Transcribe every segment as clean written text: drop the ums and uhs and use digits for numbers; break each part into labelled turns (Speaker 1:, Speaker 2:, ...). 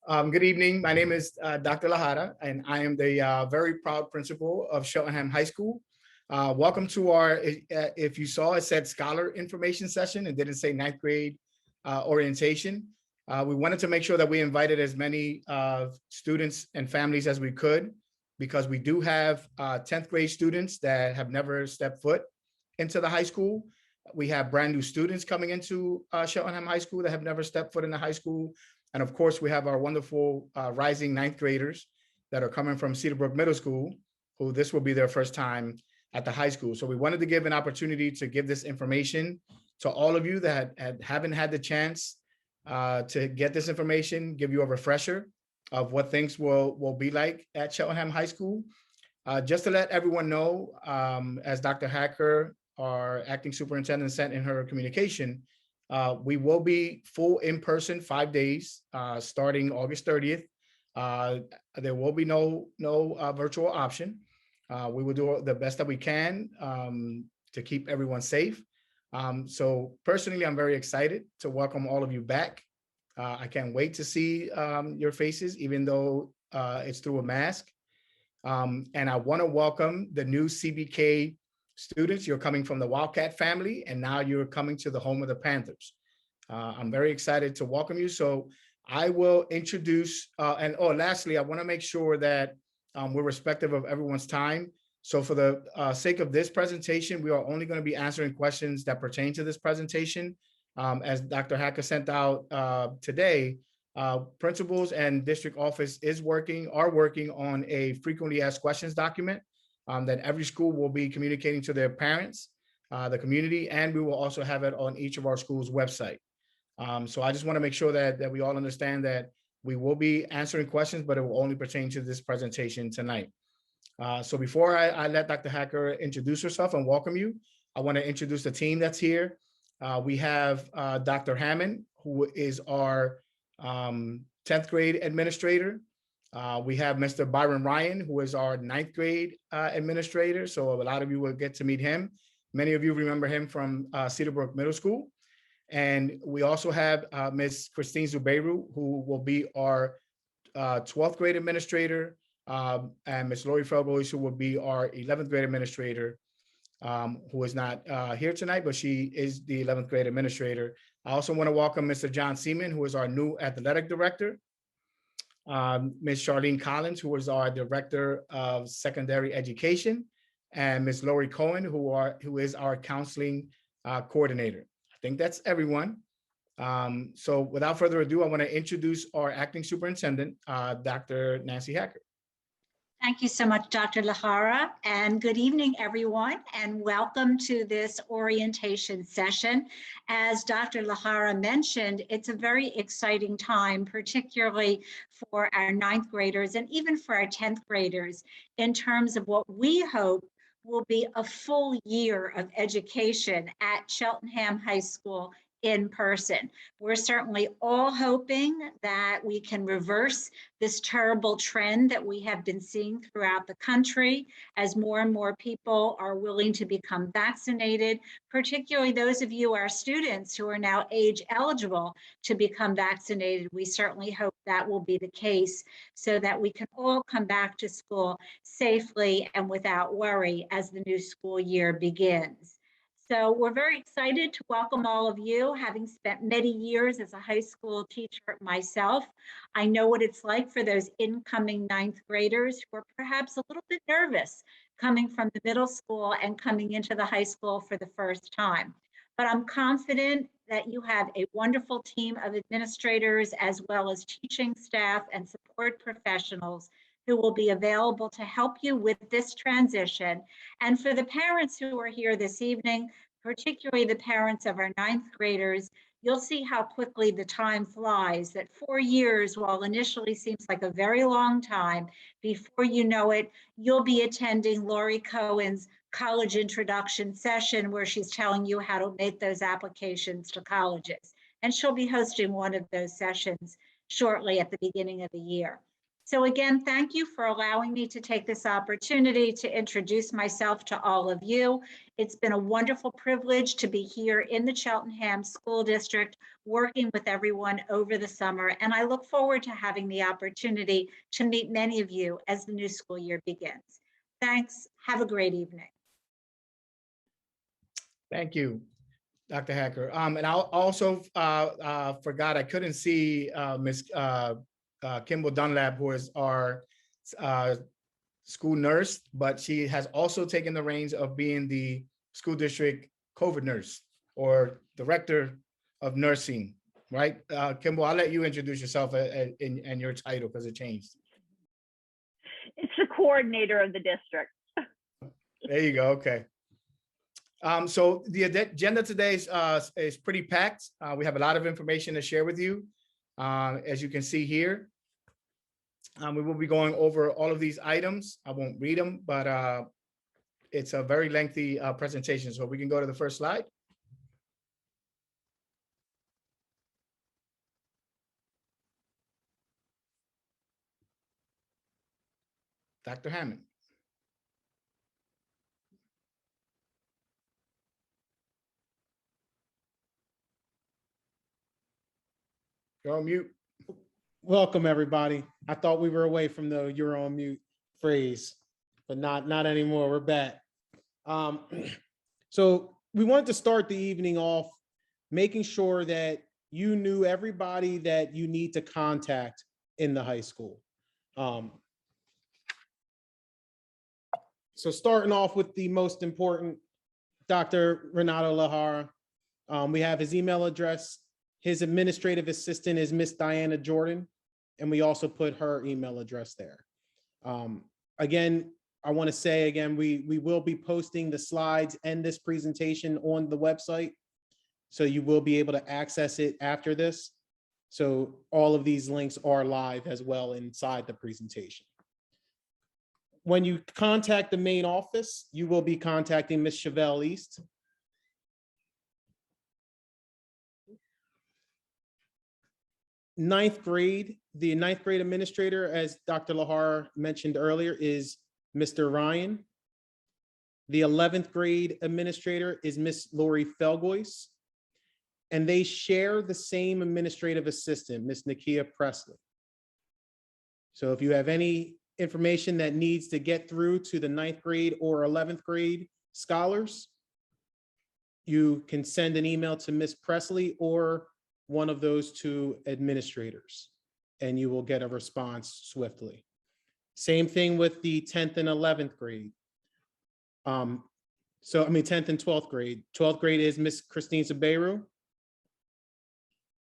Speaker 1: Good evening. My name is Dr. Lahara, and I am the very proud principal of Cheltenham High School. Welcome to our, if you saw, it said scholar information session. It didn't say ninth grade orientation. We wanted to make sure that we invited as many students and families as we could, because we do have 10th grade students that have never stepped foot into the high school. We have brand new students coming into Cheltenham High School that have never stepped foot in the high school. And of course, we have our wonderful rising ninth graders that are coming from Cedarbrook Middle School, who this will be their first time at the high school. So we wanted to give an opportunity to give this information to all of you that haven't had the chance to get this information, give you a refresher of what things will be like at Cheltenham High School. Just to let everyone know, as Dr. Hacker, our acting superintendent, sent in her communication, we will be full in person 5 days starting August 30th. There will be no virtual option. We will do the best that we can to keep everyone safe. So personally, I'm very excited to welcome all of you back. I can't wait to see your faces, even though it's through a mask. And I want to welcome the new CBK students. You're coming from the Wildcat family, and now you're coming to the home of the Panthers. I'm very excited to welcome you. So I will introduce, lastly, I want to make sure that we're respectful of everyone's time. So for the sake of this presentation, we are only going to be answering questions that pertain to this presentation. As Dr. Hacker sent out today, principals and district office are working on a frequently asked questions document that every school will be communicating to their parents, the community, and we will also have it on each of our schools' website. So I just want to make sure that we all understand that we will be answering questions, but it will only pertain to this presentation tonight. So before I let Dr. Hacker introduce herself and welcome you, I want to introduce the team that's here. We have Dr. Hammond, who is our 10th grade administrator. We have Mr. Byron Ryan, who is our 9th grade administrator. So a lot of you will get to meet him. Many of you remember him from Cedarbrook Middle School. And we also have Ms. Christine Zubeiru, who will be our 12th grade administrator, and Ms. Lori Felbois, who will be our 11th grade administrator, who is not here tonight, but she is the 11th grade administrator. I also want to welcome Mr. John Seaman, who is our new athletic director, Ms. Charlene Collins, who is our director of secondary education, and Ms. Lori Cohen, who is our counseling coordinator. I think that's everyone. So without further ado, I want to introduce our acting superintendent, Dr. Nancy Hacker.
Speaker 2: Thank you so much, Dr. Lahara, and good evening, everyone, and welcome to this orientation session. As Dr. Lahara mentioned, it's a very exciting time, particularly for our 9th graders and even for our 10th graders, in terms of what we hope will be a full year of education at Cheltenham High School in person. We're certainly all hoping that we can reverse this terrible trend that we have been seeing throughout the country as more and more people are willing to become vaccinated, particularly those of you, our students, who are now age eligible to become vaccinated. We certainly hope that will be the case so that we can all come back to school safely and without worry as the new school year begins. So we're very excited to welcome all of you. Having spent many years as a high school teacher myself, I know what it's like for those incoming 9th graders who are perhaps a little bit nervous coming from the middle school and coming into the high school for the first time. But I'm confident that you have a wonderful team of administrators as well as teaching staff and support professionals who will be available to help you with this transition. And for the parents who are here this evening, particularly the parents of our 9th graders, you'll see how quickly the time flies, that 4 years, while initially seems like a very long time, before you know it, you'll be attending Lori Cohen's college introduction session where she's telling you how to make those applications to colleges. And she'll be hosting one of those sessions shortly at the beginning of the year. So again, thank you for allowing me to take this opportunity to introduce myself to all of you. It's been a wonderful privilege to be here in the Cheltenham School District, working with everyone over the summer, and I look forward to having the opportunity to meet many of you as the new school year begins. Thanks. Have a great evening.
Speaker 1: Thank you, Dr. Hacker. And I also forgot, I couldn't see Ms. Kimball Dunlap, who is our school nurse, but she has also taken the reins of being the school district COVID nurse or director of nursing, right? Kimball, I'll let you introduce yourself and your title because it changed.
Speaker 3: It's the coordinator of the district.
Speaker 1: There you go. Okay. So the agenda today is pretty packed. We have a lot of information to share with you. As you can see here, we will be going over all of these items. I won't read them, but it's a very lengthy presentation. So we can go to the first slide. Dr. Hammond. You're on mute.
Speaker 4: Welcome, everybody. I thought we were away from the "you're on mute" phrase, but not anymore. We're back. So we wanted to start the evening off making sure that you knew everybody that you need to contact in the high school. So starting off with the most important, Dr. Renato Lahara. We have his email address. His administrative assistant is Miss Diana Jordan, and we also put her email address there. Again, I want to say again, we will be posting the slides and this presentation on the website, so you will be able to access it after this. So all of these links are live as well inside the presentation. When you contact the main office, you will be contacting Miss Chevelle East. Ninth grade, the ninth grade administrator, as Dr. Lahara mentioned earlier, is Mr. Ryan. The 11th grade administrator is Miss Lori Felgois, and they share the same administrative assistant, Miss Nakia Presley. So if you have any information that needs to get through to the ninth grade or 11th grade scholars, you can send an email to Miss Presley or one of those two administrators, and you will get a response swiftly. Same thing with the 10th and 11th grade. 10th and 12th grade. 12th grade is Miss Christine Saberu.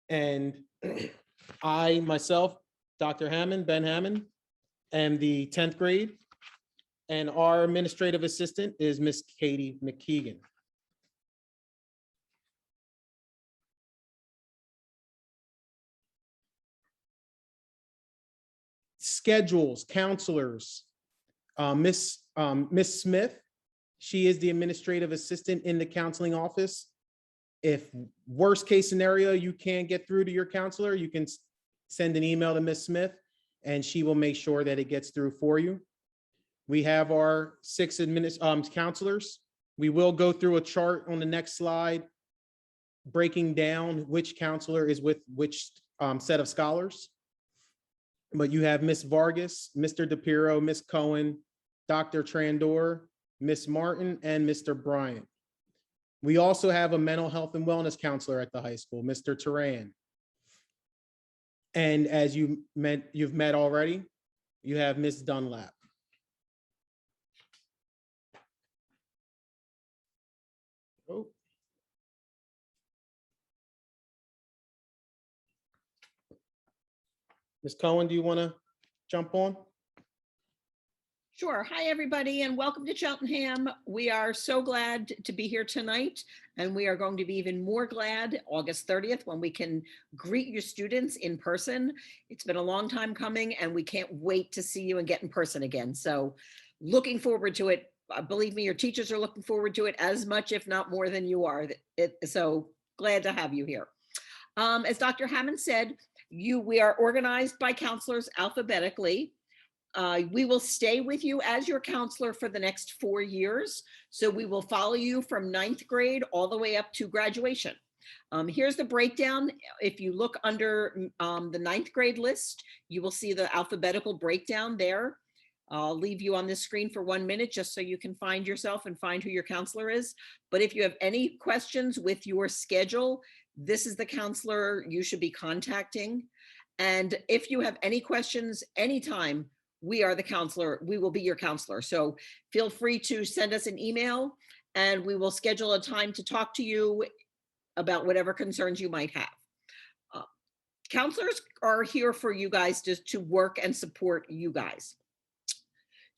Speaker 4: And I, myself, Dr. Hammond, Ben Hammond, am the 10th grade. And our administrative assistant is Miss Katie McKeegan. Schedules, counselors, Miss Smith, she is the administrative assistant in the counseling office. If worst case scenario, you can't get through to your counselor, you can send an email to Miss Smith and she will make sure that it gets through for you. We have our 6 counselors. We will go through a chart on the next slide, breaking down which counselor is with which set of scholars. But you have Miss Vargas, Mr. DePiro, Miss Cohen, Dr. Trandor, Miss Martin, and Mr. Bryant. We also have a mental health and wellness counselor at the high school, Mr. Turan. And as you've met already, you have Miss Dunlap. Oh. Ms. Cohen, do you want to jump on?
Speaker 5: Sure. Hi, everybody, and welcome to Cheltenham. We are so glad to be here tonight, and we are going to be even more glad August 30th when we can greet your students in person. It's been a long time coming, and we can't wait to see you and get in person again. So looking forward to it. Believe me, your teachers are looking forward to it as much, if not more than you are. So glad to have you here. As Dr. Hammond said, We are organized by counselors alphabetically. We will stay with you as your counselor for the next 4 years. So we will follow you from 9th grade all the way up to graduation. Here's the breakdown. If you look under the 9th grade list, you will see the alphabetical breakdown there. I'll leave you on this screen for 1 minute just so you can find yourself and find who your counselor is. But if you have any questions with your schedule, this is the counselor you should be contacting. And if you have any questions anytime, we are the counselor. We will be your counselor. So feel free to send us an email and we will schedule a time to talk to you about whatever concerns you might have. Counselors are here for you guys to work and support you guys.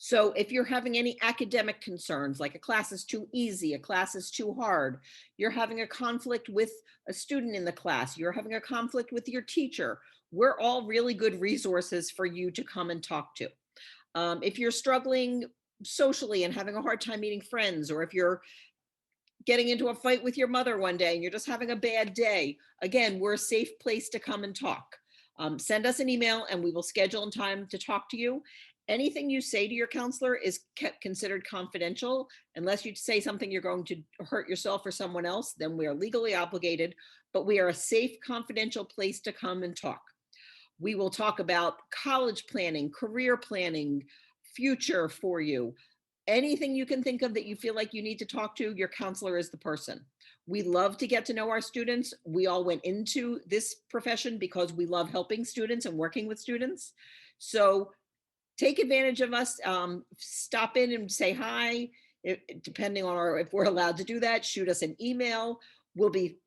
Speaker 5: So if you're having any academic concerns, like a class is too easy, a class is too hard, you're having a conflict with a student in the class, you're having a conflict with your teacher, we're all really good resources for you to come and talk to. If you're struggling socially and having a hard time meeting friends, or if you're getting into a fight with your mother one day and you're just having a bad day, again, we're a safe place to come and talk. Send us an email and we will schedule a time to talk to you. Anything you say to your counselor is considered confidential. Unless you say something you're going to hurt yourself or someone else, then we are legally obligated, but we are a safe, confidential place to come and talk. We will talk about college planning, career planning, future for you. Anything you can think of that you feel like you need to talk to, your counselor is the person. We love to get to know our students. We all went into this profession because we love helping students and working with students. So take advantage of us, stop in and say hi. Depending on if we're allowed to do that, shoot us an email. We'll be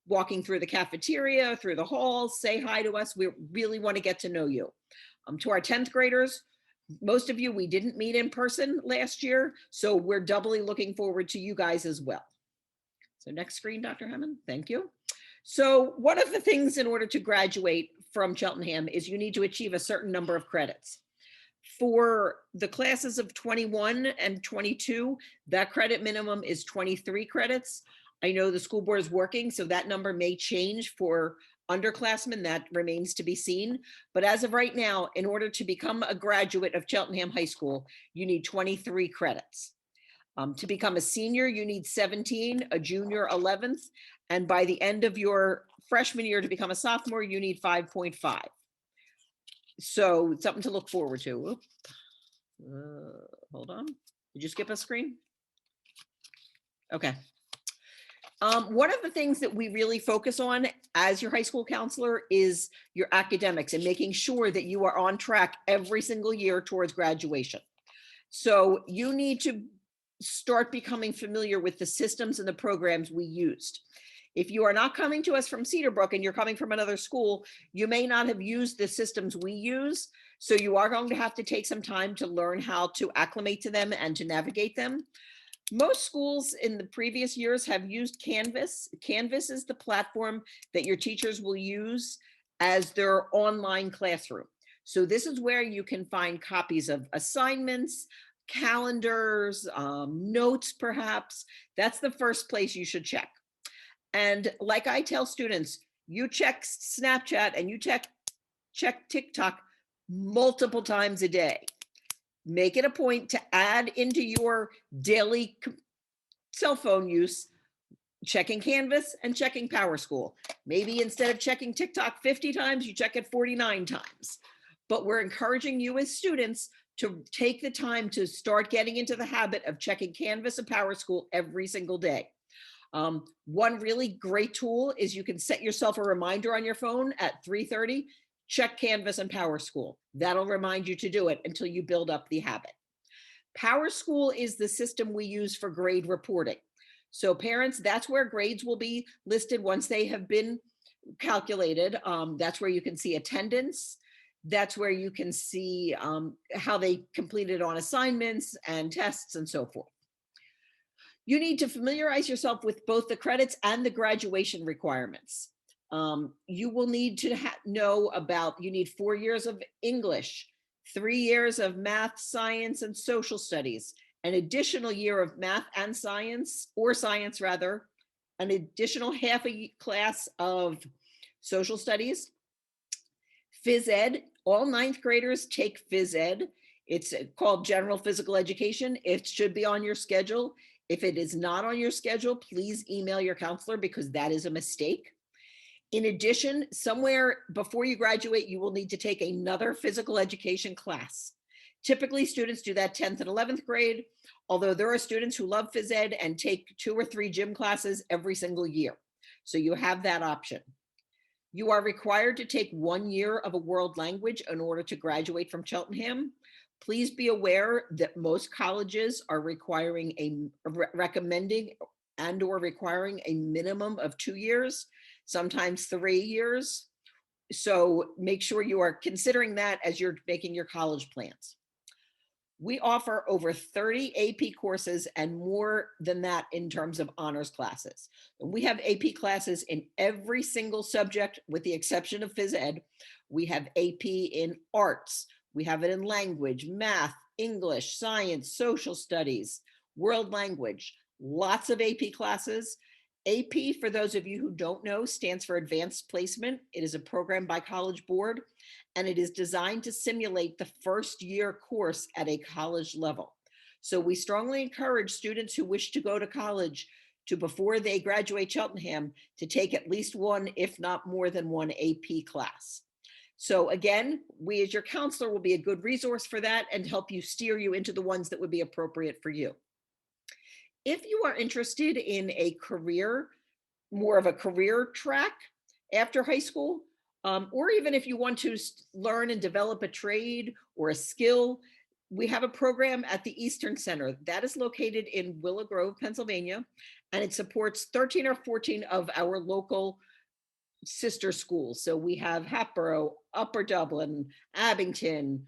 Speaker 5: walking through the cafeteria, through the halls, say hi to us. We really want to get to know you. To our 10th graders, most of you we didn't meet in person last year, so we're doubly looking forward to you guys as well. So next screen, Dr. Hammond, thank you. So one of the things in order to graduate from Cheltenham is you need to achieve a certain number of credits. For the classes of 21 and 22, that credit minimum is 23 credits. I know the school board is working, so that number may change for underclassmen. That remains to be seen. But as of right now, in order to become a graduate of Cheltenham High School, you need 23 credits. To become a senior, you need 17, a junior 11th, and by the end of your freshman year to become a sophomore, you need 5.5. So something to look forward to. Hold on. Did you skip a screen? Okay. One of the things that we really focus on as your high school counselor is your academics and making sure that you are on track every single year towards graduation. So you need to start becoming familiar with the systems and the programs we used. If you are not coming to us from Cedarbrook and you're coming from another school, you may not have used the systems we use. So you are going to have to take some time to learn how to acclimate to them and to navigate them. Most schools in the previous years have used Canvas. Canvas is the platform that your teachers will use as their online classroom. So this is where you can find copies of assignments, calendars, notes perhaps. That's the first place you should check. And like I tell students, you check Snapchat and you check TikTok multiple times a day. Make it a point to add into your daily cell phone use, checking Canvas and checking PowerSchool. Maybe instead of checking TikTok 50 times, you check it 49 times. But we're encouraging you as students to take the time to start getting into the habit of checking Canvas and PowerSchool every single day. One really great tool is you can set yourself a reminder on your phone at 3:30, check Canvas and PowerSchool. That'll remind you to do it until you build up the habit. PowerSchool is the system we use for grade reporting. So parents, that's where grades will be listed once they have been calculated. That's where you can see attendance. That's where you can see how they completed on assignments and tests and so forth. You need to familiarize yourself with both the credits and the graduation requirements. You will need to know about, you need 4 years of English, 3 years of math, science, and social studies, an additional year of math and science, or science rather, an additional half a class of social studies, Phys ed, all ninth graders take phys ed. It's called general physical education. It should be on your schedule. If it is not on your schedule, please email your counselor because that is a mistake. In addition, somewhere before you graduate, you will need to take another physical education class. Typically, students do that 10th and 11th grade, although there are students who love phys ed and take 2 or 3 gym classes every single year. So you have that option. You are required to take 1 year of a world language in order to graduate from Cheltenham. Please be aware that most colleges are recommending and or requiring a minimum of 2 years, sometimes 3 years. So make sure you are considering that as you're making your college plans. We offer over 30 AP courses and more than that in terms of honors classes. And we have AP classes in every single subject with the exception of phys ed. We have AP in arts. We have it in language, math, English, science, social studies, world language, lots of AP classes. AP, for those of you who don't know, stands for Advanced Placement. It is a program by College Board, and it is designed to simulate the first year course at a college level. So we strongly encourage students who wish to go to college to, before they graduate Cheltenham, to take at least one, if not more than one AP class. So again, we as your counselor will be a good resource for that and help you steer you into the ones that would be appropriate for you. If you are interested in a career, more of a career track after high school, or even if you want to learn and develop a trade or a skill, we have a program at the Eastern Center that is located in Willow Grove, Pennsylvania, and it supports 13 or 14 of our local sister schools. So we have Hatboro, Upper Dublin, Abington,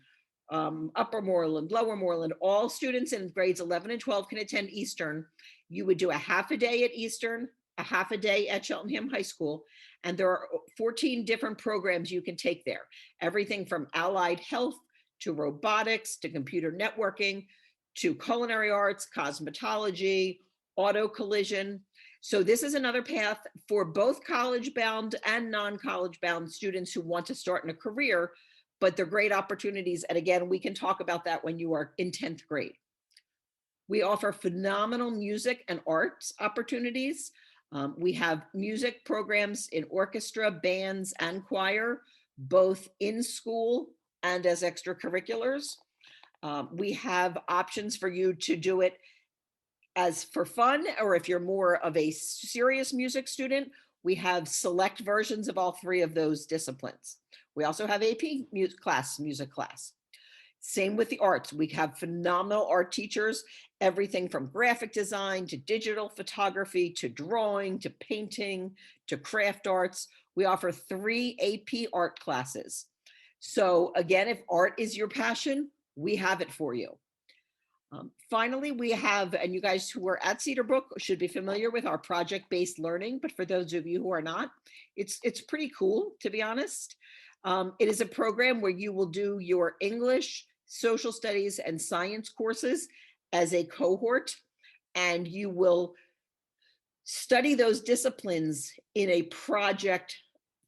Speaker 5: Upper Moreland, Lower Moreland. All students in grades 11 and 12 can attend Eastern. You would do a half a day at Eastern, a half a day at Cheltenham High School, and there are 14 different programs you can take there. Everything from allied health to robotics to computer networking to culinary arts, cosmetology, auto collision. So this is another path for both college-bound and non-college-bound students who want to start in a career, but they're great opportunities. And again, we can talk about that when you are in 10th grade. We offer phenomenal music and arts opportunities. We have music programs in orchestra, bands, and choir, both in school and as extracurriculars. We have options for you to do it as for fun, or if you're more of a serious music student, we have select versions of all 3 of those disciplines. We also have AP music class. Same with the arts. We have phenomenal art teachers, everything from graphic design to digital photography to drawing to painting to craft arts. We offer 3 AP art classes. So again, if art is your passion, we have it for you. Finally, we have, and you guys who are at Cedar Brook should be familiar with our project-based learning, but for those of you who are not, it's pretty cool, to be honest. It is a program where you will do your English, social studies, and science courses as a cohort, and you will study those disciplines in a project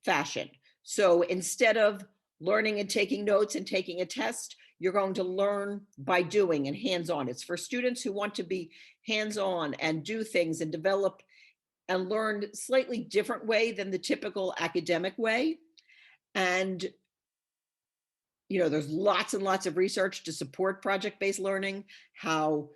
Speaker 5: fashion. So instead of learning and taking notes and taking a test, you're going to learn by doing and hands-on. It's for students who want to be hands-on and do things and develop and learn slightly different way than the typical academic way. And there's lots and lots of research to support project-based learning, how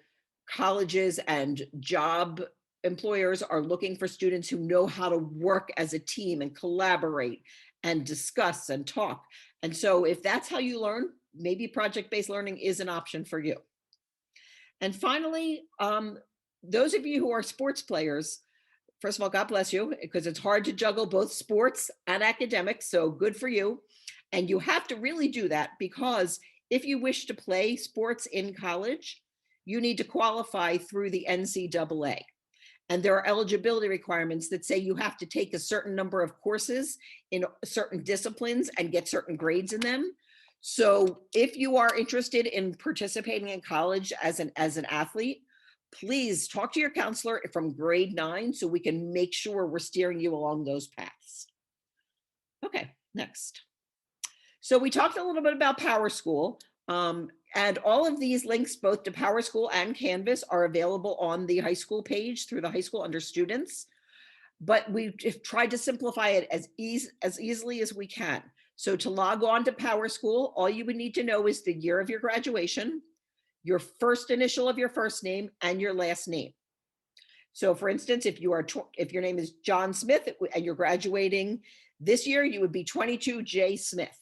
Speaker 5: colleges and job employers are looking for students who know how to work as a team and collaborate and discuss and talk. And so if that's how you learn, maybe project-based learning is an option for you. And finally, those of you who are sports players, first of all, God bless you, because it's hard to juggle both sports and academics, so good for you. And you have to really do that because if you wish to play sports in college, you need to qualify through the NCAA. And there are eligibility requirements that say you have to take a certain number of courses in certain disciplines and get certain grades in them. So if you are interested in participating in college as an athlete, please talk to your counselor from grade 9 so we can make sure we're steering you along those paths. Okay, next. So we talked a little bit about PowerSchool, and all of these links, both to PowerSchool and Canvas, are available on the high school page through the high school under students. But we've tried to simplify it as easily as we can. So to log on to PowerSchool, all you would need to know is the year of your graduation, your first initial of your first name, and your last name. So for instance, if your name is John Smith and you're graduating this year, you would be 22J Smith.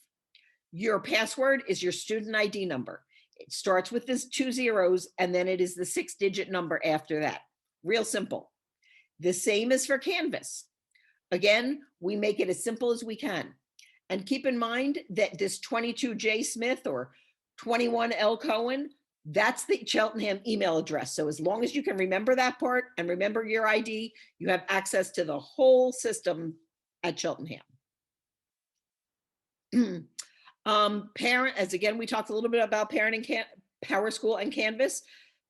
Speaker 5: Your password is your student ID number. It starts with this 2 zeros, and then it is the 6-digit number after that. Real simple. The same is for Canvas. Again, we make it as simple as we can. And keep in mind that this 22J Smith or 21L Cohen, that's the Cheltenham email address. So as long as you can remember that part and remember your ID, you have access to the whole system at Cheltenham. As again, we talked a little bit about PowerSchool and Canvas.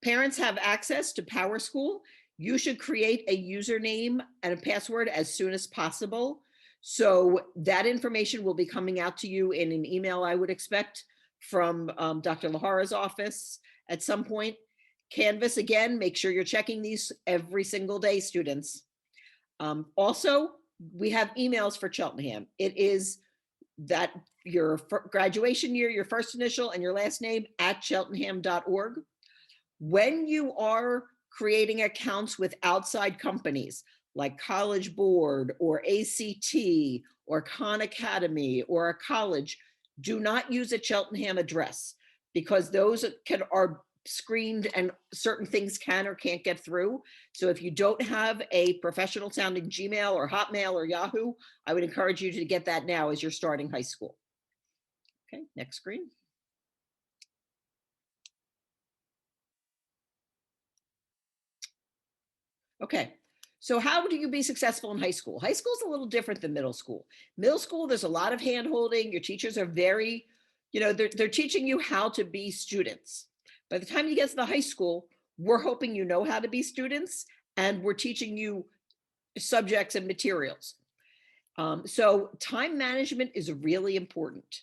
Speaker 5: Parents have access to PowerSchool. You should create a username and a password as soon as possible. So that information will be coming out to you in an email, I would expect, from Dr. Lahara's office at some point. Canvas, again, make sure you're checking these every single day, students. Also, we have emails for Cheltenham. It is that your graduation year, your first initial, and your last name at cheltenham.org. When you are creating accounts with outside companies like College Board or ACT or Khan Academy or a college, do not use a Cheltenham address because those are screened and certain things can or can't get through. So if you don't have a professional sounding Gmail or Hotmail or Yahoo, I would encourage you to get that now as you're starting high school. Okay, next screen. Okay, so how do you be successful in high school? High school is a little different than middle school. Middle school, there's a lot of hand holding. Your teachers are very, they're teaching you how to be students. By the time you get to the high school, we're hoping you know how to be students, and we're teaching you subjects and materials. So time management is really important.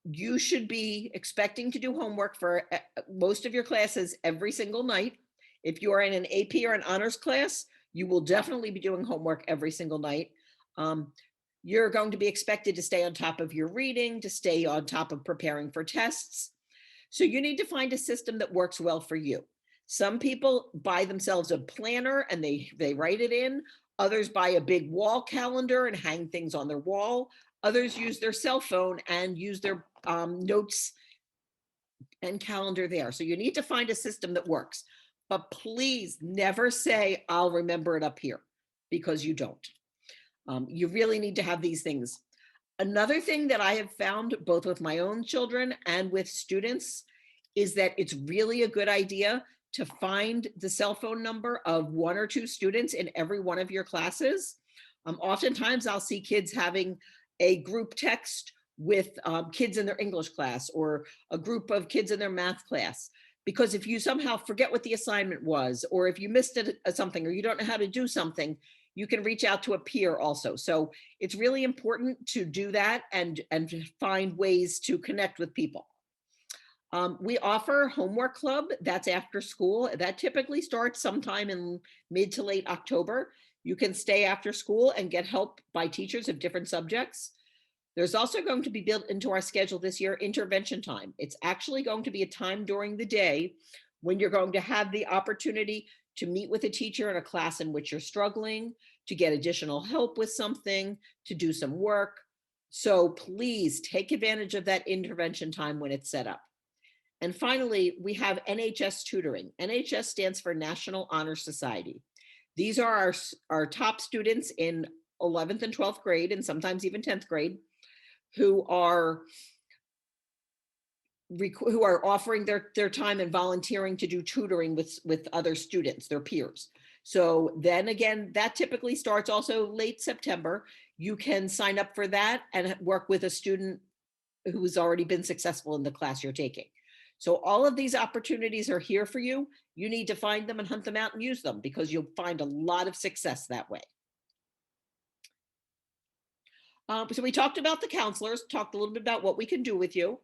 Speaker 5: You should be expecting to do homework for most of your classes every single night. If you are in an AP or an honors class, you will definitely be doing homework every single night. You're going to be expected to stay on top of your reading, to stay on top of preparing for tests. So you need to find a system that works well for you. Some people buy themselves a planner and they write it in. Others buy a big wall calendar and hang things on their wall. Others use their cell phone and use their notes and calendar there. So you need to find a system that works. But please never say, I'll remember it up here, because you don't. You really need to have these things. Another thing that I have found both with my own children and with students is that it's really a good idea to find the cell phone number of 1 or 2 students in every one of your classes. Oftentimes I'll see kids having a group text with kids in their English class or a group of kids in their math class. Because if you somehow forget what the assignment was, or if you missed something, or you don't know how to do something, you can reach out to a peer also. So it's really important to do that and find ways to connect with people. We offer homework club that's after school. That typically starts sometime in mid to late October. You can stay after school and get help by teachers of different subjects. There's also going to be built into our schedule this year intervention time. It's actually going to be a time during the day when you're going to have the opportunity to meet with a teacher in a class in which you're struggling, to get additional help with something, to do some work. So please take advantage of that intervention time when it's set up. And finally, we have NHS tutoring. NHS stands for National Honor Society. These are our top students in 11th and 12th grade, and sometimes even 10th grade, who are offering their time and volunteering to do tutoring with other students, their peers. So then again, that typically starts also late September. You can sign up for that and work with a student who's already been successful in the class you're taking. So all of these opportunities are here for you. You need to find them and hunt them out and use them, because you'll find a lot of success that way. So we talked about the counselors, talked a little bit about what we can do with you.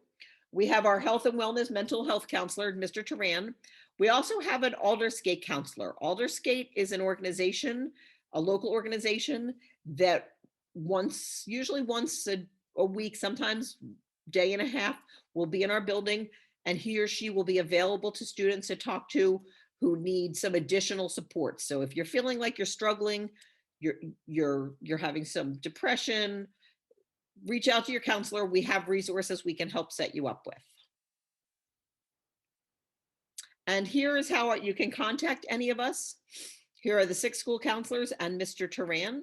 Speaker 5: We have our health and wellness mental health counselor, Mr. Turan. We also have an Aldersgate counselor. Aldersgate is an organization, a local organization that usually once a week, sometimes day and a half, will be in our building, and he or she will be available to students to talk to who need some additional support. So if you're feeling like you're struggling, you're having some depression, reach out to your counselor. We have resources we can help set you up with. And here is how you can contact any of us. Here are the 6 school counselors and Mr. Turan.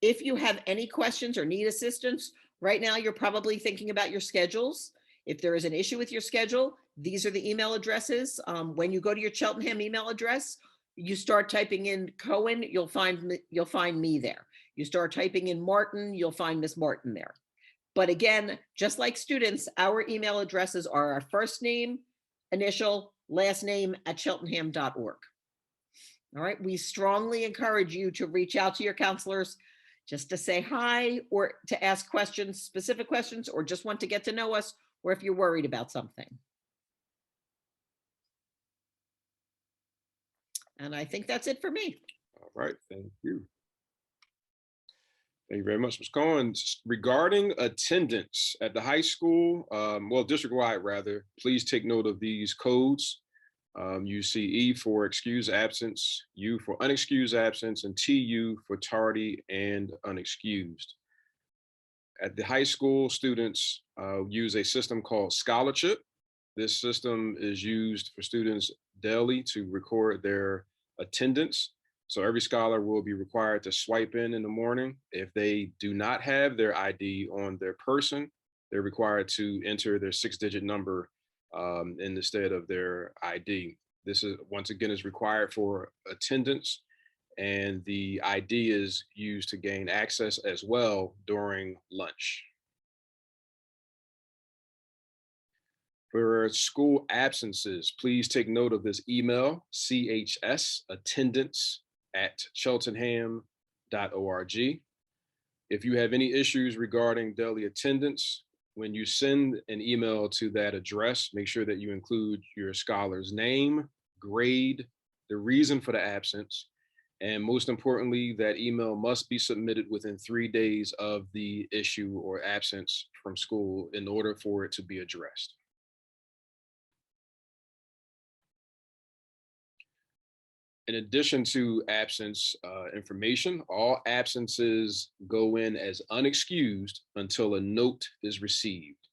Speaker 5: If you have any questions or need assistance, right now you're probably thinking about your schedules. If there is an issue with your schedule, these are the email addresses. When you go to your Cheltenham email address, you start typing in Cohen, you'll find me there. You start typing in Martin, you'll find Miss Martin there. But again, just like students, our email addresses are our first name, initial, last name @cheltenham.org. All right, we strongly encourage you to reach out to your counselors just to say hi or to ask questions, specific questions, or just want to get to know us, or if you're worried about something. And I think that's it for me.
Speaker 6: All right, thank you. Thank you very much, Ms. Cohen. Regarding attendance at the high school, well, district-wide rather, please take note of these codes. You see E for excused absence, U for unexcused absence, and TU for tardy and unexcused. At the high school, students use a system called Scholarship. This system is used for students daily to record their attendance. So every scholar will be required to swipe in the morning. If they do not have their ID on their person, they're required to enter their 6-digit number in the stead of their ID. This is, once again, is required for attendance, and the ID is used to gain access as well during lunch. For school absences, please take note of this email, chsattendance@cheltenham.org. If you have any issues regarding daily attendance, when you send an email to that address, make sure that you include your scholar's name, grade, the reason for the absence, and most importantly, that email must be submitted within 3 days of the issue or absence from school in order for it to be addressed. In addition to absence information, all absences go in as unexcused until a note is received.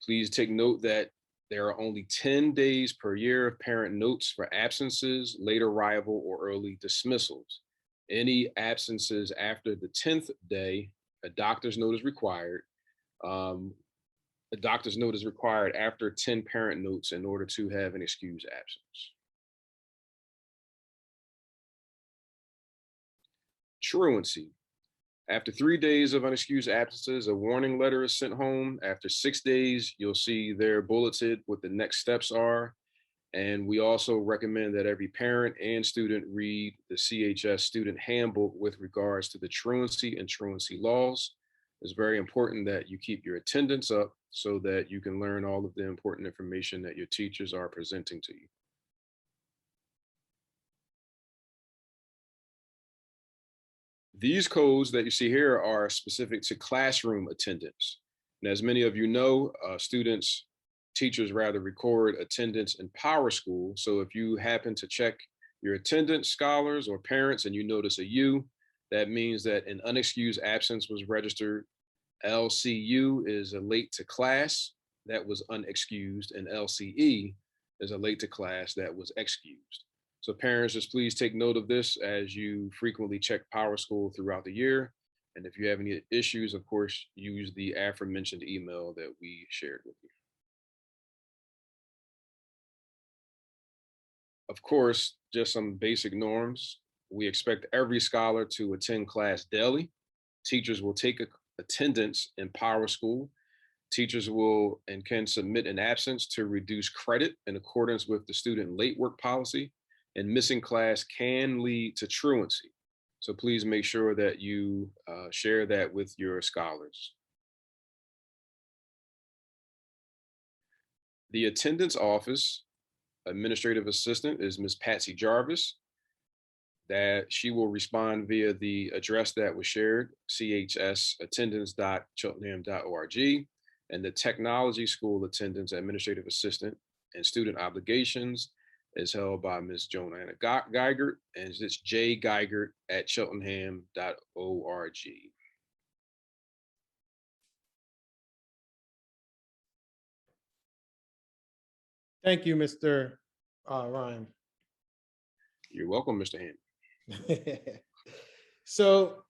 Speaker 6: Please take note that there are only 10 days per year of parent notes for absences, late arrival, or early dismissals. Any absences after the 10th day, a doctor's note is required. A doctor's note is required after 10 parent notes in order to have an excused absence. Truancy. After 3 days of unexcused absences, a warning letter is sent home. After 6 days, you'll see there bulleted what the next steps are. And we also recommend that every parent and student read the CHS Student Handbook with regards to the truancy and truancy laws. It's very important that you keep your attendance up so that you can learn all of the important information that your teachers are presenting to you. These codes that you see here are specific to classroom attendance. And as many of you know, teachers rather record attendance in PowerSchool. So if you happen to check your attendance, scholars, or parents, and you notice a U, that means that an unexcused absence was registered. LCU is a late to class that was unexcused, and LCE is a late to class that was excused. So parents, just please take note of this as you frequently check PowerSchool throughout the year. And if you have any issues, of course, use the aforementioned email that we shared with you. Of course, just some basic norms. We expect every scholar to attend class daily. Teachers will take attendance in PowerSchool. Teachers will and can submit an absence to reduce credit in accordance with the student late work policy. And missing class can lead to truancy. So please make sure that you share that with your scholars. The attendance office administrative assistant is Ms. Patsy Jarvis. That she will respond via the address that was shared, chsattendance.cheltenham.org, and the technology school attendance administrative assistant and student obligations is held by Ms. Joanna Geigert, and it's jgeigert@cheltenham.org.
Speaker 4: Thank you, Mr. Ryan.
Speaker 6: You're welcome, Mr. Ham.
Speaker 4: So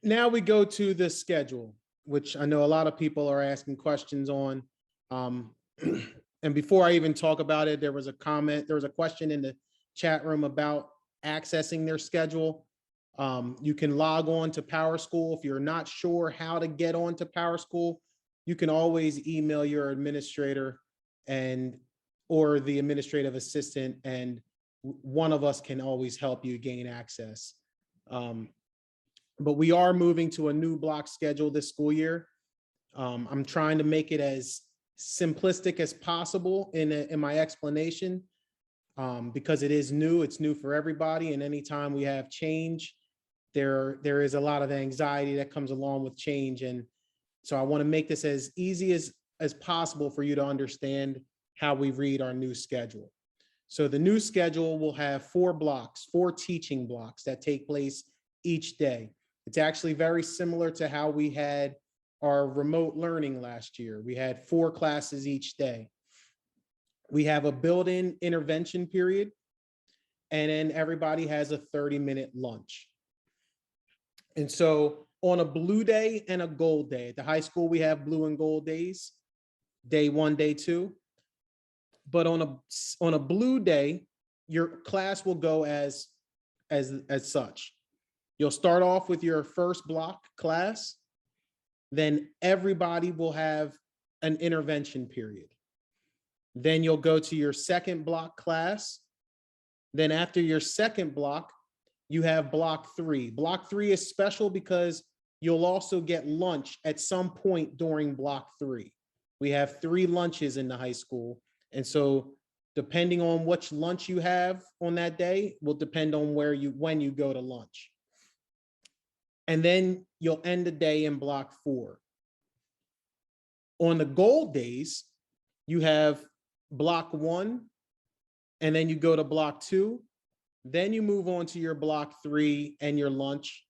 Speaker 4: now we go to the schedule, which I know a lot of people are asking questions on. And before I even talk about it, there was a question in the chat room about accessing their schedule. You can log on to PowerSchool. If you're not sure how to get on to PowerSchool, you can always email your administrator or the administrative assistant, and one of us can always help you gain access. But we are moving to a new block schedule this school year. I'm trying to make it as simplistic as possible in my explanation, because it is new. It's new for everybody, and anytime we have change, there is a lot of anxiety that comes along with change. And so I want to make this as easy as possible for you to understand how we read our new schedule. So the new schedule will have 4 teaching blocks that take place each day. It's actually very similar to how we had our remote learning last year. We had 4 classes each day. We have a built-in intervention period, and then everybody has a 30-minute lunch. And so on a blue day and a gold day, at the high school, we have blue and gold days, day 1, day 2. But on a blue day, your class will go as such. You'll start off with your first block class, then everybody will have an intervention period. Then you'll go to your second block class. Then after your second block, you have block 3. Block 3 is special because you'll also get lunch at some point during block 3. We have 3 lunches in the high school. And so depending on which lunch you have on that day will depend on when you go to lunch. And then you'll end the day in block 4. On the gold days, you have block 1, and then you go to block 2. Then you move on to your block 3 and your lunch.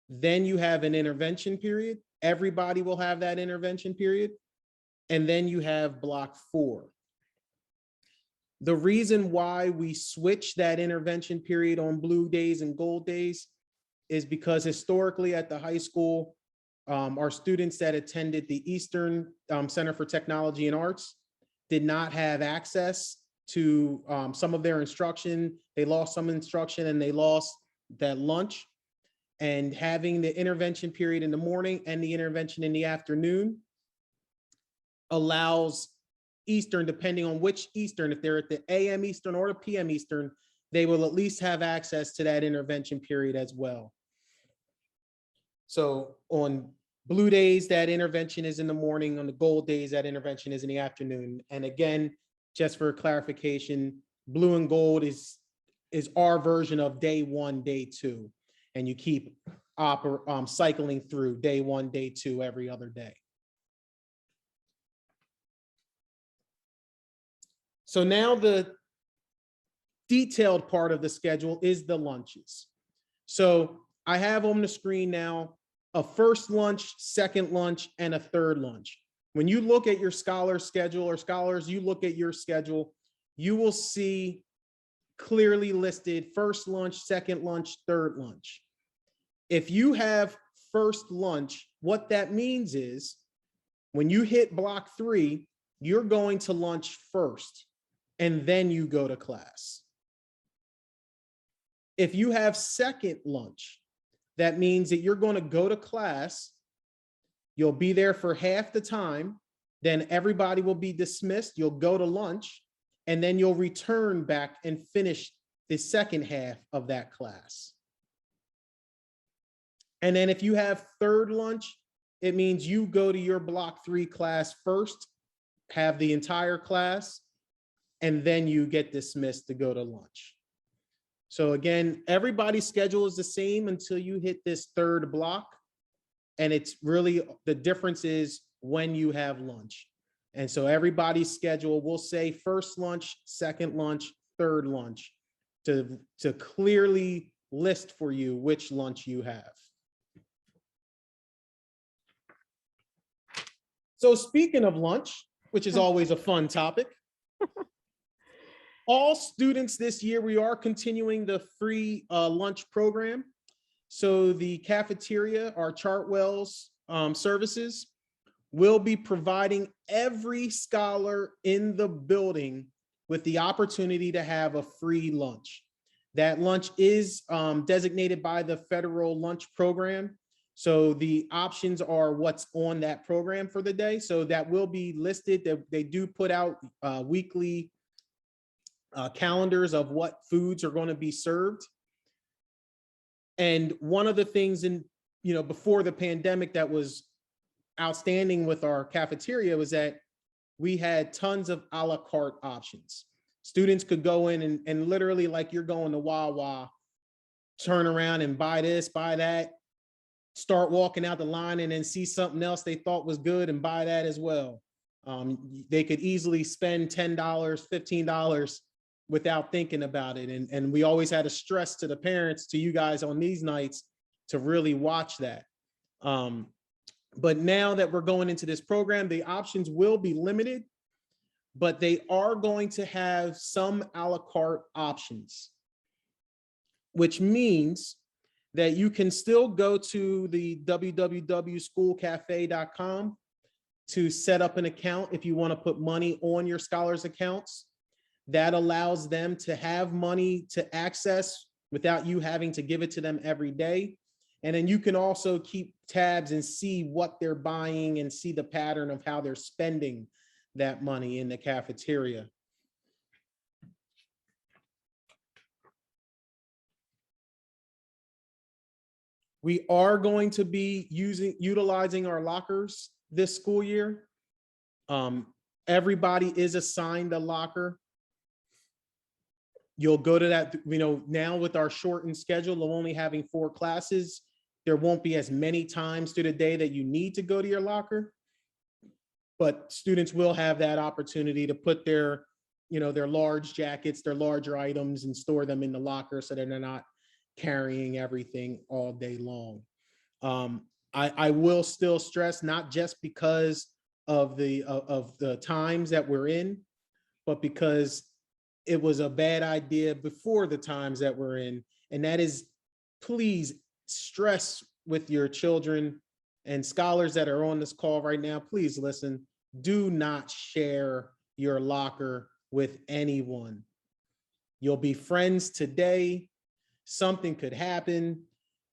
Speaker 4: Then you have an intervention period. Everybody will have that intervention period. And then you have block 4. The reason why we switch that intervention period on blue days and gold days is because historically at the high school, our students that attended the Eastern Center for Technology and Arts did not have access to some of their instruction. They lost some instruction and they lost that lunch. And having the intervention period in the morning and the intervention in the afternoon allows Eastern, depending on which Eastern, if they're at the AM Eastern or the PM Eastern, they will at least have access to that intervention period as well. So on blue days, that intervention is in the morning. On the gold days, that intervention is in the afternoon. And again, just for clarification, blue and gold is our version of day 1, day 2. And you keep cycling through day 1, day 2 every other day. So now the detailed part of the schedule is the lunches. So I have on the screen now a first lunch, second lunch, and a third lunch. When you look at your scholar schedule, or scholars, you look at your schedule, you will see clearly listed first lunch, second lunch, third lunch. If you have first lunch, what that means is when you hit block 3, you're going to lunch first, and then you go to class. If you have second lunch, that means that you're going to go to class, you'll be there for half the time, then everybody will be dismissed, you'll go to lunch, and then you'll return back and finish the second half of that class. And then if you have third lunch, it means you go to your block 3 class first, have the entire class, and then you get dismissed to go to lunch. So again, everybody's schedule is the same until you hit this third block. And it's really, the difference is when you have lunch. And so everybody's schedule will say first lunch, second lunch, third lunch to clearly list for you which lunch you have. So speaking of lunch, which is always a fun topic, all students this year, we are continuing the free lunch program. So the cafeteria, our Chartwell's services, will be providing every scholar in the building with the opportunity to have a free lunch. That lunch is designated by the federal lunch program. So the options are what's on that program for the day. So that will be listed. They do put out weekly calendars of what foods are going to be served. And one of the things before the pandemic that was outstanding with our cafeteria was that we had tons of a la carte options. Students could go in and literally, like you're going to Wawa, turn around and buy this, buy that, start walking out the line and then see something else they thought was good and buy that as well. They could easily spend $10, $15 without thinking about it. And we always had to stress to the parents, to you guys on these nights, to really watch that. But now that we're going into this program, the options will be limited, but they are going to have some a la carte options, which means that you can still go to the www.schoolcafe.com to set up an account if you want to put money on your scholars accounts. That allows them to have money to access without you having to give it to them every day. And then you can also keep tabs and see what they're buying and see the pattern of how they're spending that money in the cafeteria. We are going to be utilizing our lockers this school year. Everybody is assigned a locker. You'll go to that, now with our shortened schedule of only having 4 classes, there won't be as many times through the day that you need to go to your locker. But students will have that opportunity to put their large jackets, their larger items, and store them in the locker so that they're not carrying everything all day long. I will still stress, not just because of the times that we're in, but because it was a bad idea before the times that we're in. And that is, please stress with your children and scholars that are on this call right now, please listen, do not share your locker with anyone. You'll be friends today. Something could happen.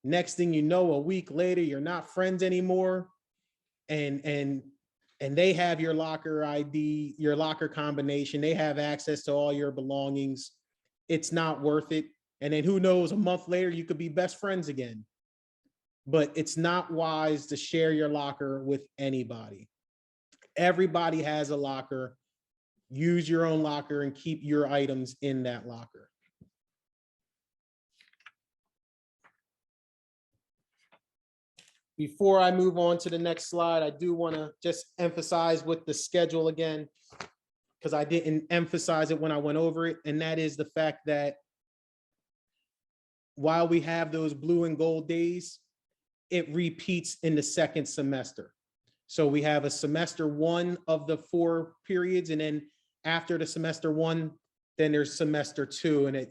Speaker 4: Next thing you know, a week later, you're not friends anymore. And they have your locker ID, your locker combination. They have access to all your belongings. It's not worth it. And then who knows, a month later, you could be best friends again. But it's not wise to share your locker with anybody. Everybody has a locker. Use your own locker and keep your items in that locker. Before I move on to the next slide, I do want to just emphasize with the schedule again, because I didn't emphasize it when I went over it, and that is the fact that while we have those blue and gold days, it repeats in the second semester. So we have a semester 1 of the 4 periods, and then after the semester 1, then there's semester 2. And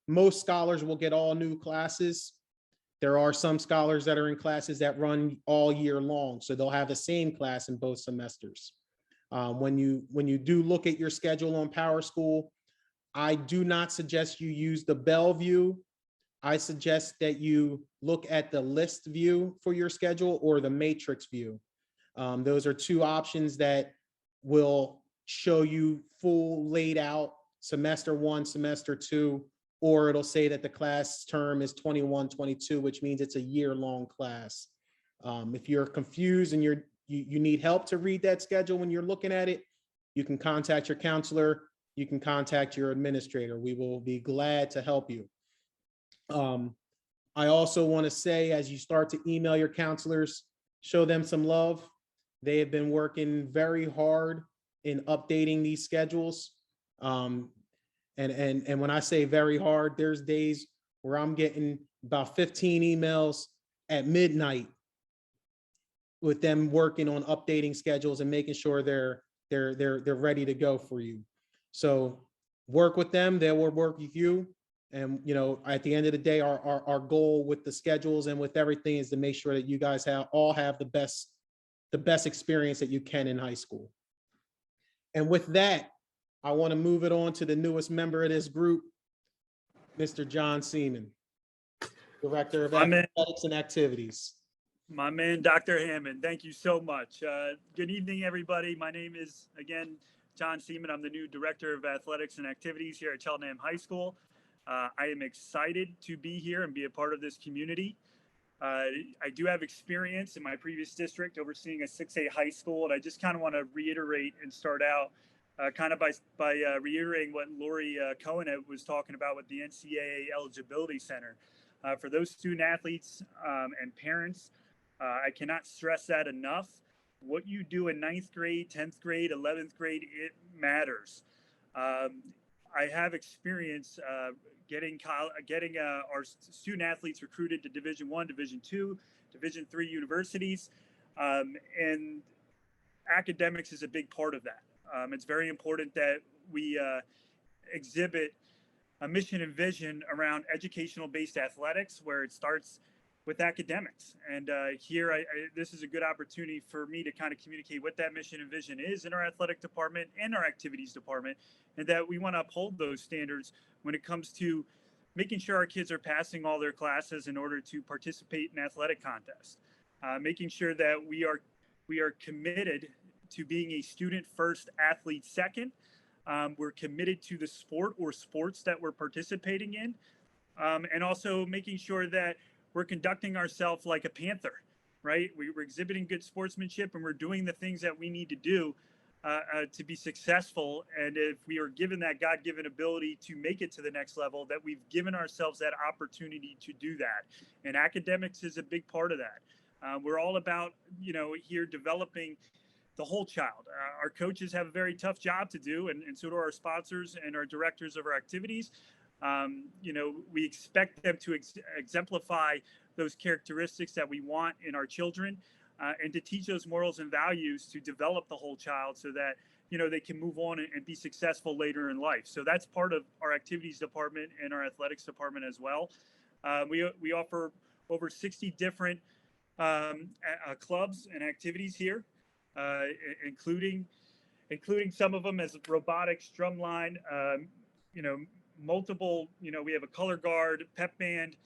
Speaker 4: most scholars will get all new classes. There are some scholars that are in classes that run all year long, so they'll have the same class in both semesters. When you do look at your schedule on PowerSchool, I do not suggest you use the Bell view. I suggest that you look at the list view for your schedule or the matrix view. Those are 2 options that will show you full laid out semester 1, semester 2, or it'll say that the class term is 21-22, which means it's a year-long class. If you're confused and you need help to read that schedule when you're looking at it, you can contact your counselor, you can contact your administrator. We will be glad to help you. I also want to say, as you start to email your counselors, show them some love. They have been working very hard in updating these schedules. And when I say very hard, there's days where I'm getting about 15 emails at midnight with them working on updating schedules and making sure they're ready to go for you. So work with them, they will work with you. And, you know, at the end of the day, our goal with the schedules and with everything is to make sure that you guys all have the best experience that you can in high school. And with that, I want to move it on to the newest member of this group, Mr. John Seaman, Director of Athletics and Activities.
Speaker 7: My man, Dr. Hammond, thank you so much. Good evening, everybody. My name is, again, John Seaman. I'm the new Director of Athletics and Activities here at Cheltenham High School. I am excited to be here and be a part of this community. I do have experience in my previous district overseeing a 6A high school, and I just kind of want to reiterate and start out kind of by reiterating what Lori Cohen was talking about with the NCAA Eligibility Center. For those student athletes and parents, I cannot stress that enough. What you do in 9th grade, 10th grade, 11th grade, it matters. I have experience getting our student athletes recruited to Division I, Division II, Division III universities, and academics is a big part of that. It's very important that we exhibit a mission and vision around educational-based athletics, where it starts with academics. And here, this is a good opportunity for me to kind of communicate what that mission and vision is in our athletic department and our activities department, and that we want to uphold those standards when it comes to making sure our kids are passing all their classes in order to participate in athletic contests, making sure that we are committed to being a student first, athlete second. We're committed to the sport or sports that we're participating in, and also making sure that we're conducting ourselves like a Panther, right? We're exhibiting good sportsmanship, and we're doing the things that we need to do to be successful. And if we are given that God-given ability to make it to the next level, that we've given ourselves that opportunity to do that. And academics is a big part of that. We're all about, you know, here developing the whole child. Our coaches have a very tough job to do, and so do our sponsors and our directors of our activities. You know, we expect them to exemplify those characteristics that we want in our children, and to teach those morals and values to develop the whole child so that, you know, they can move on and be successful later in life. So that's part of our activities department and our athletics department as well. We offer over 60 different clubs and activities here, including some of them as robotics, drumline, you know, multiple, you know, we have a color guard, pep band,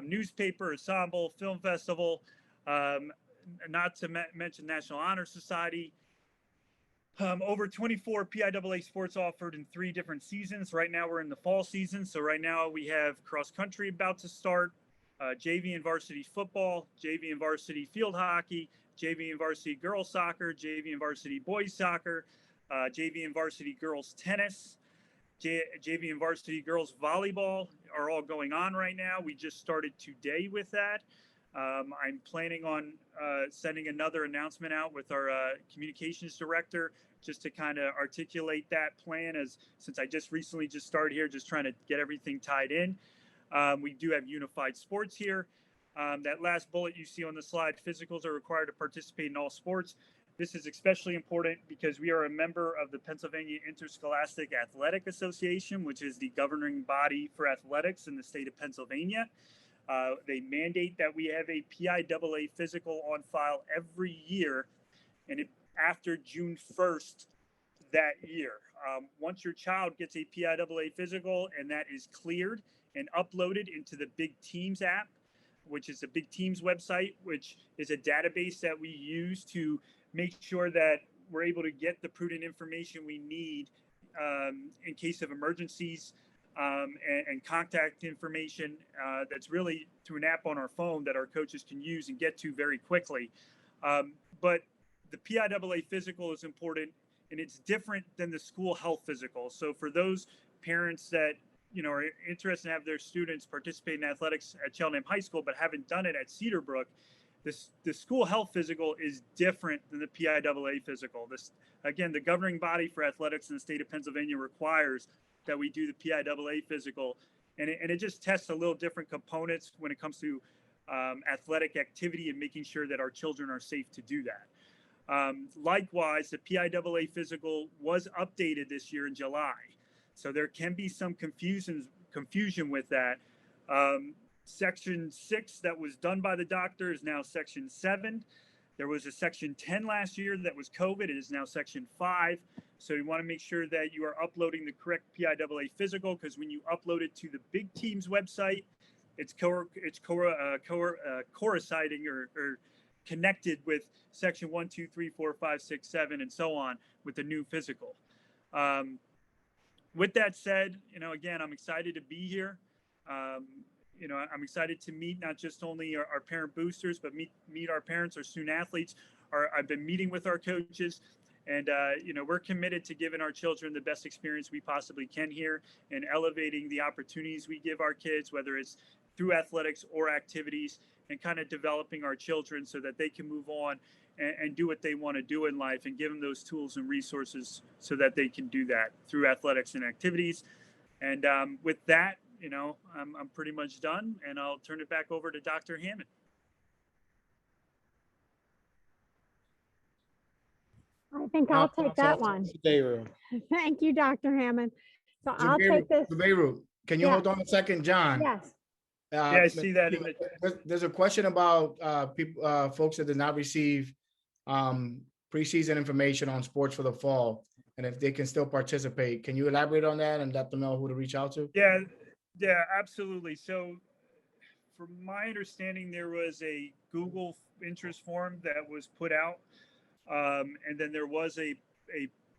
Speaker 7: newspaper, ensemble, film festival, not to mention National Honor Society. Over 24 PIAA sports offered in 3 different seasons. Right now we're in the fall season. So right now we have cross country about to start, JV and varsity football, JV and varsity field hockey, JV and varsity girls soccer, JV and varsity boys soccer, JV and varsity girls tennis, JV and varsity girls volleyball are all going on right now. We just started today with that. I'm planning on sending another announcement out with our communications director just to kind of articulate that plan, since I just recently started here, just trying to get everything tied in. We do have unified sports here. That last bullet you see on the slide, physicals are required to participate in all sports. This is especially important because we are a member of the Pennsylvania Interscholastic Athletic Association, which is the governing body for athletics in the state of Pennsylvania. They mandate that we have a PIAA physical on file every year, and after June 1st that year. Once your child gets a PIAA physical and that is cleared and uploaded into the Big Teams app, which is the Big Teams website, which is a database that we use to make sure that we're able to get the prudent information we need in case of emergencies and contact information that's really through an app on our phone that our coaches can use and get to very quickly. But the PIAA physical is important, and it's different than the school health physical. So for those parents that are interested in have their students participate in athletics at Cheltenham High School but haven't done it at Cedarbrook, the school health physical is different than the PIAA physical. Again, the governing body for athletics in the state of Pennsylvania requires that we do the PIAA physical, and it just tests a little different components when it comes to athletic activity and making sure that our children are safe to do that. Likewise, the PIAA physical was updated this year in July, so there can be some confusion with that. Section 6 that was done by the doctor is now Section 7. There was a Section 10 last year that was COVID. It is now Section 5. So you want to make sure that you are uploading the correct PIAA physical, because when you upload it to the big team's website, it's coinciding or connected with Section 1, 2, 3, 4, 5, 6, 7, and so on with the new physical. With that said, again, I'm excited to be here. I'm excited to meet not just only our parent boosters, but meet our parents, our student athletes. I've been meeting with our coaches, and we're committed to giving our children the best experience we possibly can here and elevating the opportunities we give our kids, whether it's through athletics or activities, and kind of developing our children so that they can move on and do what they want to do in life, and give them those tools and resources so that they can do that through athletics and activities. And with that, I'm pretty much done, and I'll turn it back over to Dr. Hammond.
Speaker 8: I think I'll take that one. Thank you, Dr. Hammond. So I'll take this.
Speaker 1: Zubeiru, can you hold on a second, John?
Speaker 8: Yes.
Speaker 7: Yeah, I see that.
Speaker 1: There's a question about folks that did not receive preseason information on sports for the fall, and if they can still participate. Can you elaborate on that and let them know who to reach out to?
Speaker 7: Yeah, absolutely. So from my understanding, there was a Google interest form that was put out, and then there was a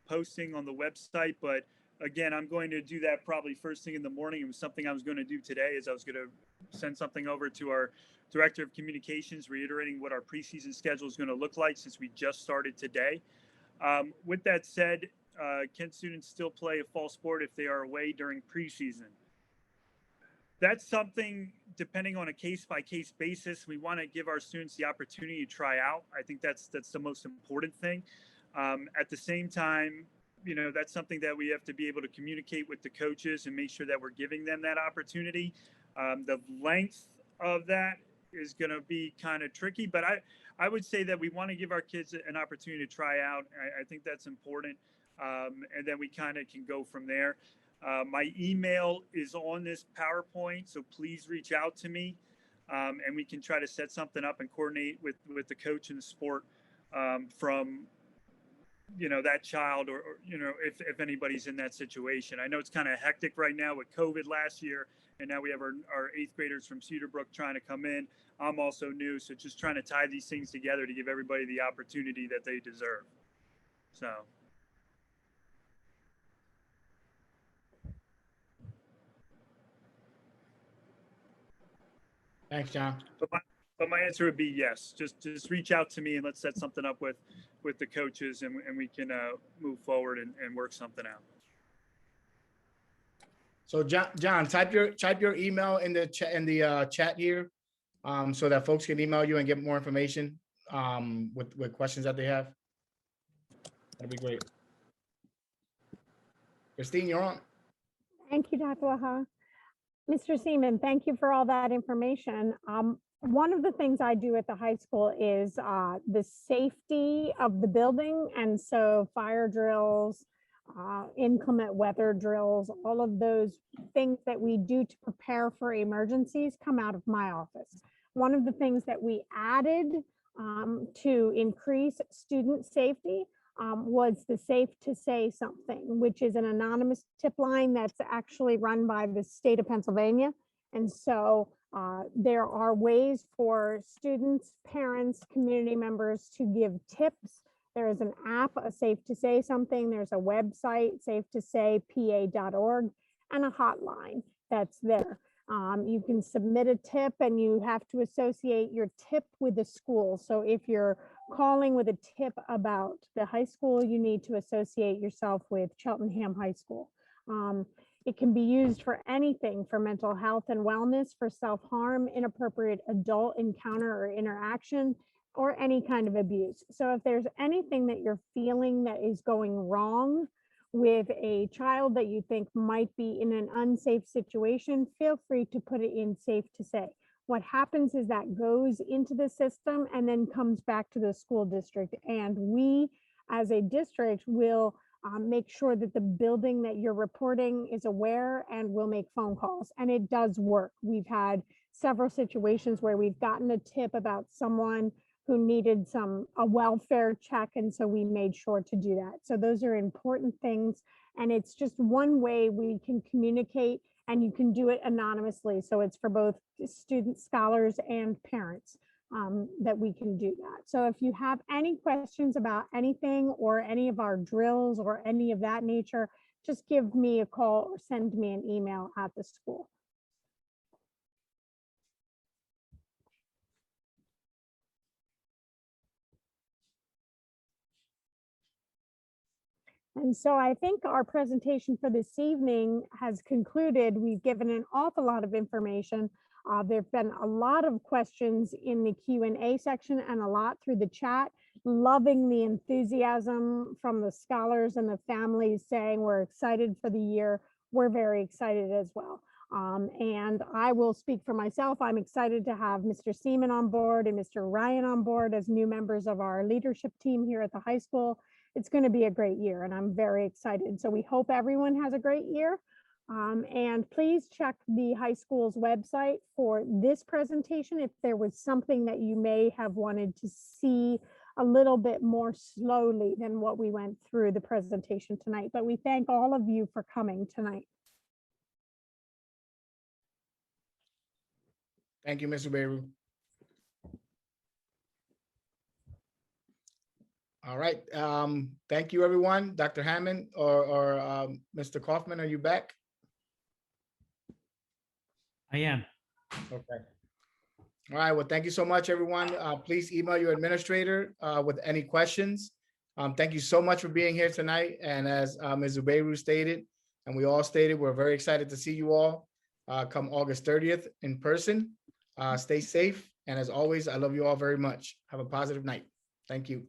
Speaker 7: posting on the website. But again, I'm going to do that probably first thing in the morning. It was something I was going to do today, is I was going to send something over to our director of communications, reiterating what our preseason schedule is going to look like, since we just started today. With that said, can students still play a fall sport if they are away during preseason? That's something, depending on a case-by-case basis, we want to give our students the opportunity to try out. I think that's the most important thing. At the same time, that's something that we have to be able to communicate with the coaches and make sure that we're giving them that opportunity. The length of that is going to be kind of tricky, but I would say that we want to give our kids an opportunity to try out. I think that's important. And then we kind of can go from there. My email is on this PowerPoint, so please reach out to me, and we can try to set something up and coordinate with the coach and the sport from that child, or if anybody's in that situation. I know it's kind of hectic right now with COVID last year, and now we have our 8th graders from Cedarbrook trying to come in. I'm also new, so just trying to tie these things together to give everybody the opportunity that they deserve. So.
Speaker 1: Thanks, John.
Speaker 7: But my answer would be yes. Just reach out to me and let's set something up with the coaches, and we can move forward and work something out.
Speaker 1: So John, type your email in the chat here, so that folks can email you and get more information with questions that they have. That'd be great. Christine, you're on.
Speaker 8: Thank you, Dr. Lahara. Mr. Seaman, thank you for all that information. One of the things I do at the high school is the safety of the building. And so fire drills, inclement weather drills, all of those things that we do to prepare for emergencies come out of my office. One of the things that we added to increase student safety was the Safe to Say Something, which is an anonymous tip line that's actually run by the state of Pennsylvania. And so there are ways for students, parents, community members to give tips. There is an app, a Safe to Say Something. There's a website, safetosaypa.org. and a hotline that's there. You can submit a tip and you have to associate your tip with the school. So if you're calling with a tip about the high school, you need to associate yourself with Cheltenham High School. It can be used for anything, for mental health and wellness, for self-harm, inappropriate adult encounter or interaction, or any kind of abuse. So if there's anything that you're feeling that is going wrong with a child that you think might be in an unsafe situation, feel free to put it in safe to say. What happens is that goes into the system and then comes back to the school district. And we, as a district, will make sure that the building that you're reporting is aware and will make phone calls. And it does work. We've had several situations where we've gotten a tip about someone who needed a welfare check. And so we made sure to do that. So those are important things. And it's just one way we can communicate, and you can do it anonymously. So it's for both students, scholars, and parents that we can do that. So if you have any questions about anything or any of our drills or any of that nature, just give me a call or send me an email at the school. And so I think our presentation for this evening has concluded. We've given an awful lot of information. There've been a lot of questions in the Q&A section and a lot through the chat. Loving the enthusiasm from the scholars and the families saying we're excited for the year. We're very excited as well. And I will speak for myself. I'm excited to have Mr. Seaman on board and Mr. Ryan on board as new members of our leadership team here at the high school. It's going to be a great year and I'm very excited. So we hope everyone has a great year. And please check the high school's website for this presentation if there was something that you may have wanted to see a little bit more slowly than what we went through the presentation tonight. But we thank all of you for coming tonight.
Speaker 1: Thank you, Mr. Beirut. All right. Thank you, everyone. Dr. Hammond or Mr. Kaufman, are you back?
Speaker 9: I am.
Speaker 1: Okay. All right. Well, thank you so much, everyone. Please email your administrator with any questions. Thank you so much for being here tonight. And as Ms. Zubeiru stated, and we all stated, we're very excited to see you all come August 30th in person. Stay safe. And as always, I love you all very much. Have a positive night. Thank you.